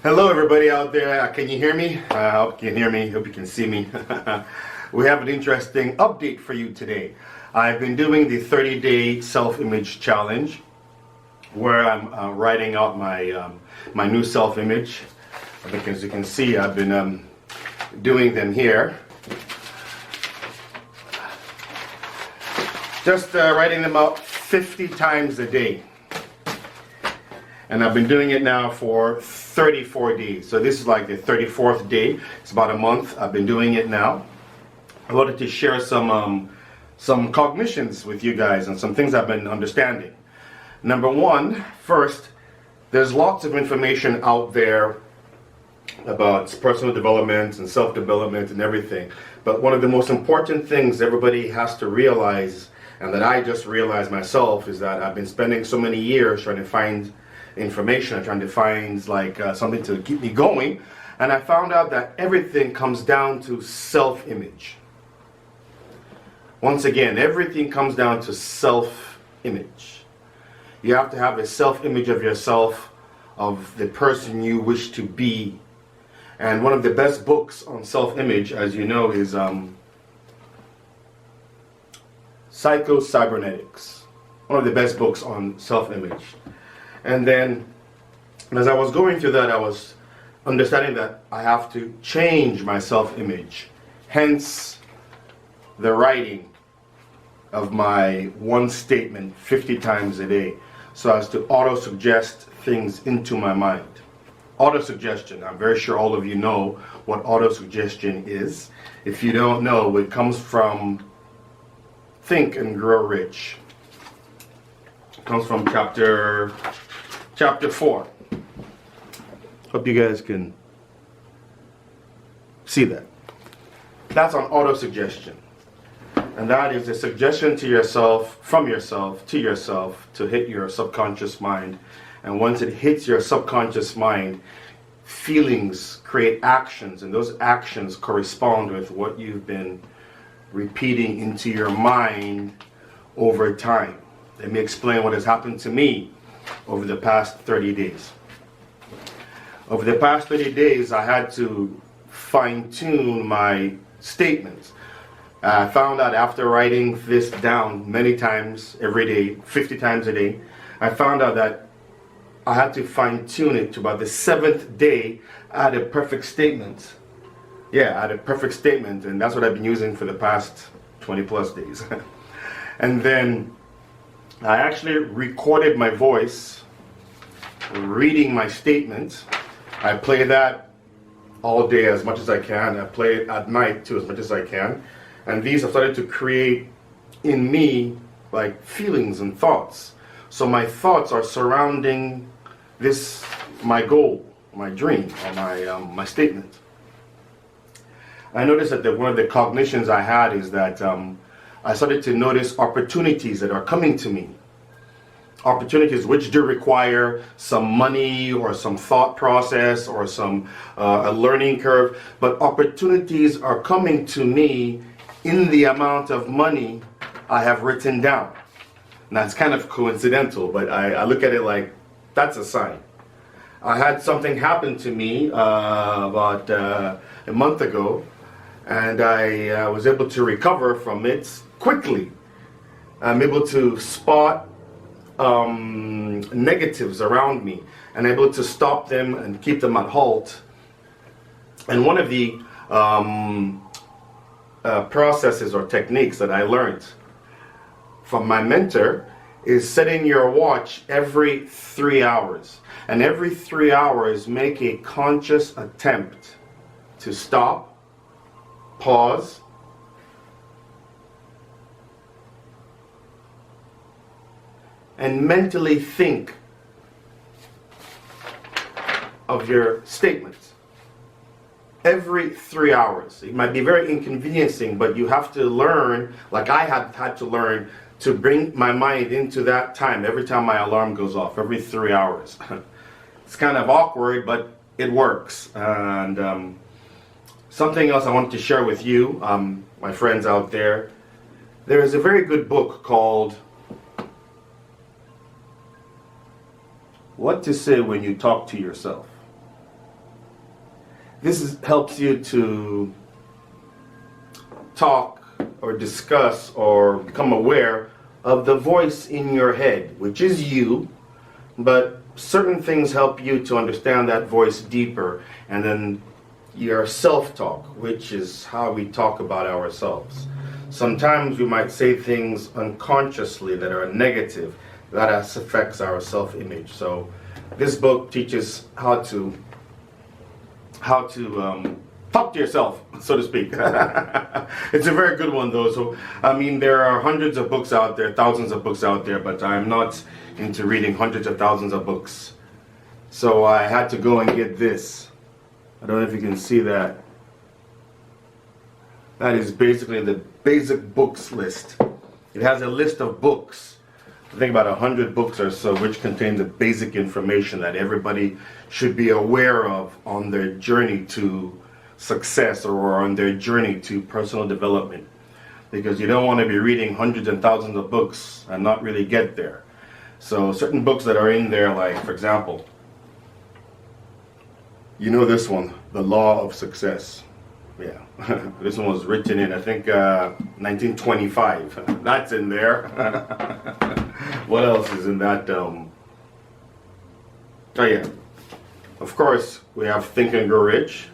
Hello everybody out there, can you hear me? I hope you can hear me, hope you can see me. We have an interesting update for you today. I've been doing the 30-day self-image challenge where I'm writing out my new self-image. I think as you can see, I've been doing them here. Just writing them out 50 times a day. And I've been doing it now for 34 days. So this is like the 34th day. It's about a month I've been doing it now. I wanted to share some cognitions with you guys and some things I've been understanding. Number one, first, there's lots of information out there about personal development and self-development and everything. But one of the most important things everybody has to realize, and that I just realized myself, is that I've been spending so many years trying to find information, trying to find like something to keep me going, and I found out that everything comes down to self-image. Once again, everything comes down to self-image. You have to have a self-image of yourself, of the person you wish to be. And one of the best books on self-image, as you know, is Psycho-Cybernetics. One of the best books on self-image. And then, as I was going through that, I was understanding that I have to change my self-image. Hence, the writing of my one statement 50 times a day, so as to auto-suggest things into my mind. Auto-suggestion, I'm very sure all of you know what auto-suggestion is. If you don't know, it comes from Think and Grow Rich. It comes from chapter 4. Hope you guys can see that. That's on auto-suggestion. And that is a suggestion to yourself, from yourself, to hit your subconscious mind. And once it hits your subconscious mind, feelings create actions, and those actions correspond with what you've been repeating into your mind over time. Let me explain what has happened to me over the past 30 days. Over the past 30 days, I had to fine-tune my statements. I found out after writing this down many times every day, 50 times a day, I found out that I had to fine-tune it to about the 7th day. I had a perfect statement. Yeah, I had a perfect statement, and that's what I've been using for the past 20 plus days. And then I actually recorded my voice reading my statement. I play that all day as much as I can. I play it at night too as much as I can. And these have started to create in me like feelings and thoughts. So my thoughts are surrounding this, my goal, my dream, or my statement. I noticed that one of the cognitions I had is that I started to notice opportunities that are coming to me. Opportunities which do require some money or some thought process or some a learning curve, but opportunities are coming to me in the amount of money I have written down. Now it's kind of coincidental, but I look at it like that's a sign. I had something happen to me about a month ago, and I was able to recover from it quickly. I'm able to spot negatives around me and able to stop them and keep them at halt. And one of the processes or techniques that I learned from my mentor is setting your watch every 3 hours. And every 3 hours, make a conscious attempt to stop, pause, and mentally think of your statements. Every 3 hours. It might be very inconveniencing, but you have to learn, like I had to learn, to bring my mind into that time every time my alarm goes off, every 3 hours. It's kind of awkward, but it works. And something else I wanted to share with you, my friends out there, there is a very good book called What to Say When You Talk to Yourself. helps you to talk or discuss or become aware of the voice in your head, which is you, but certain things help you to understand that voice deeper, and then your self-talk, which is how we talk about ourselves. Sometimes we might say things unconsciously that are negative, that affects our self-image. So this book teaches how to talk to yourself, so to speak. It's a very good one, though. So, I mean, there are hundreds of books out there, thousands of books out there, but I'm not into reading hundreds of thousands of books. So I had to go and get this. I don't know if you can see that. That is basically the basic books list. It has a list of books, I think about 100 books or so, which contain the basic information that everybody should be aware of on their journey to success or on their journey to personal development. Because you don't want to be reading hundreds and thousands of books and not really get there. So certain books that are in there, like, for example, you know this one, The Law of Success. Yeah, this one was written in, I think, 1925. That's in there. What else is in that? Oh yeah, of course, we have Think and Grow Rich.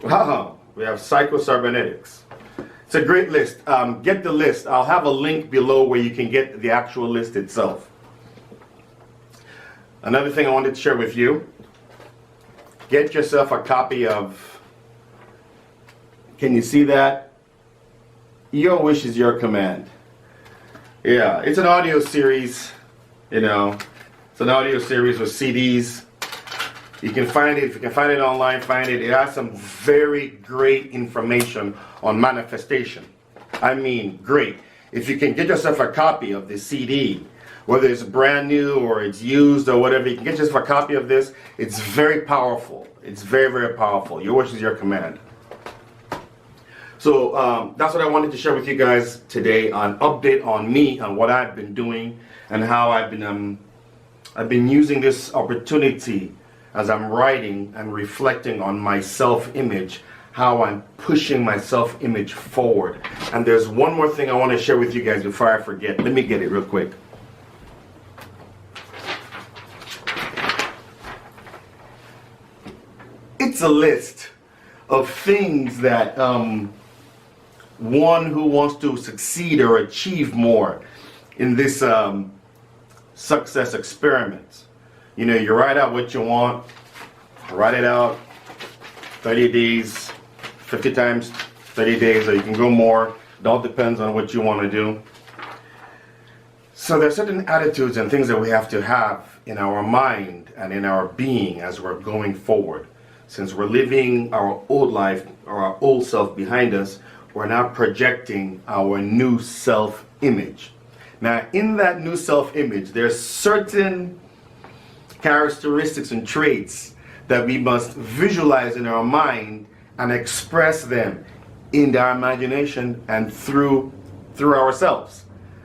Wow, we have Psycho-Cybernetics. It's a great list. Get the list. I'll have a link below where you can get the actual list itself. Another thing I wanted to share with you, get yourself a copy of, can you see that? Your wish is your command. Yeah, it's an audio series, you know. It's an audio series with CDs. You can find it, if you can find it online, find it. It has some very great information on manifestation. I mean, great. If you can get yourself a copy of the CD, whether it's brand new or it's used or whatever, you can get yourself a copy of this. It's very powerful. It's very, very powerful. Your wish is your command. So that's what I wanted to share with you guys today, an update on me and what I've been doing and how I've been using this opportunity as I'm writing and reflecting on my self-image, how I'm pushing my self-image forward. And there's one more thing I want to share with you guys before I forget. Let me get it real quick. It's a list of things that one who wants to succeed or achieve more in this success experiment. You know, you write out what you want, write it out, 30 days, 50 times 30 days, or you can go more. It all depends on what you want to do. So there's certain attitudes and things that we have to have in our mind and in our being as we're going forward. Since we're living our old life or our old self behind us, we're now projecting our new self-image. Now, in that new self-image, there's certain characteristics and traits that we must visualize in our mind and express them in our imagination and through ourselves.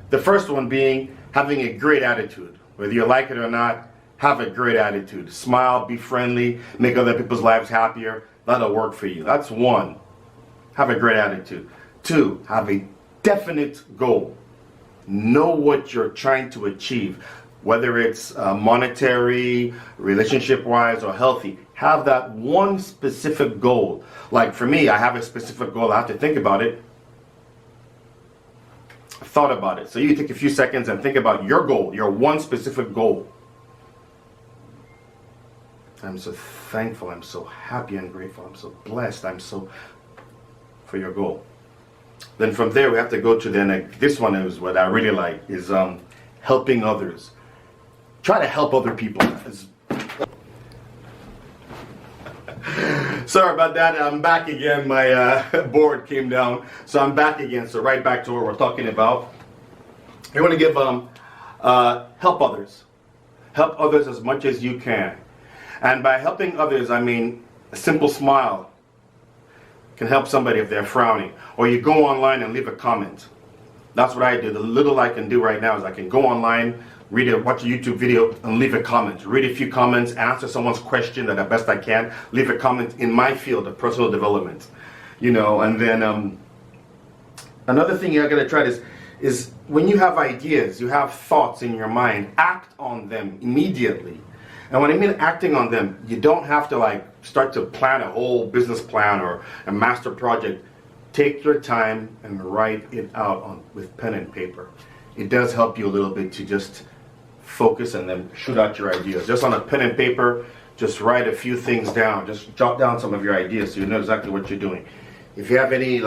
The first one being having a great attitude. Whether you like it or not, have a great attitude. Smile, be friendly, make other people's lives happier. That'll work for you. That's one. Have a great attitude. Two, have a definite goal. Know what you're trying to achieve. Whether it's monetary, relationship-wise, or healthy, have that one specific goal. Like for me, I have a specific goal. I have to think about it. I thought about it. So you take a few seconds and think about your goal, your one specific goal. I'm so thankful. I'm so happy and grateful. I'm so blessed. I'm so for your goal. Then from there, we have to go to this one is what I really like, is helping others. Try to help other people. Sorry about that. I'm back again. My board came down. So I'm back again. So right back to what we're talking about. You want to give help others. Help others as much as you can. And by helping others, I mean a simple smile can help somebody if they're frowning. Or you go online and leave a comment. That's what I do. The little I can do right now is I can go online, read it, watch a YouTube video, and leave a comment. Read a few comments, answer someone's question that the best I can. Leave a comment in my field of personal development, you know. And then another thing you're gonna try is when you have ideas, you have thoughts in your mind, act on them immediately. And when I mean acting on them, you don't have to like start to plan a whole business plan or a master project. Take your time and write it out with pen and paper. It does help you a little bit to just focus and then shoot out your ideas. Just on a pen and paper, just write a few things down. Just jot down some of your ideas so you know exactly what you're doing. If you have any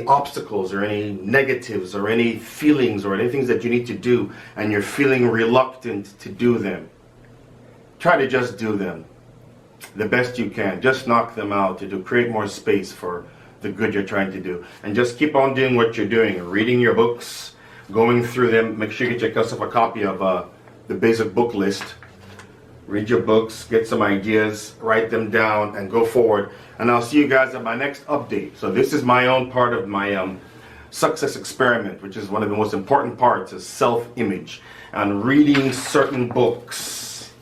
obstacles or any negatives or any feelings or any things that you need to do and you're feeling reluctant to do them, try to just do them the best you can. Just knock them out to create more space for the good you're trying to do. And just keep on doing what you're doing, reading your books, going through them. Make sure you get yourself a copy of the basic book list. Read your books, get some ideas, write them down, and go forward. And I'll see you guys at my next update. So this is my own part of my success experiment, which is one of the most important parts, is self-image. And reading certain books,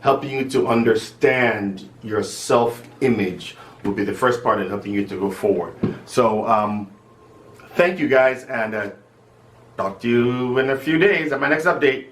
helping you to understand your self-image will be the first part in helping you to go forward. So thank you guys, and talk to you in a few days at my next update.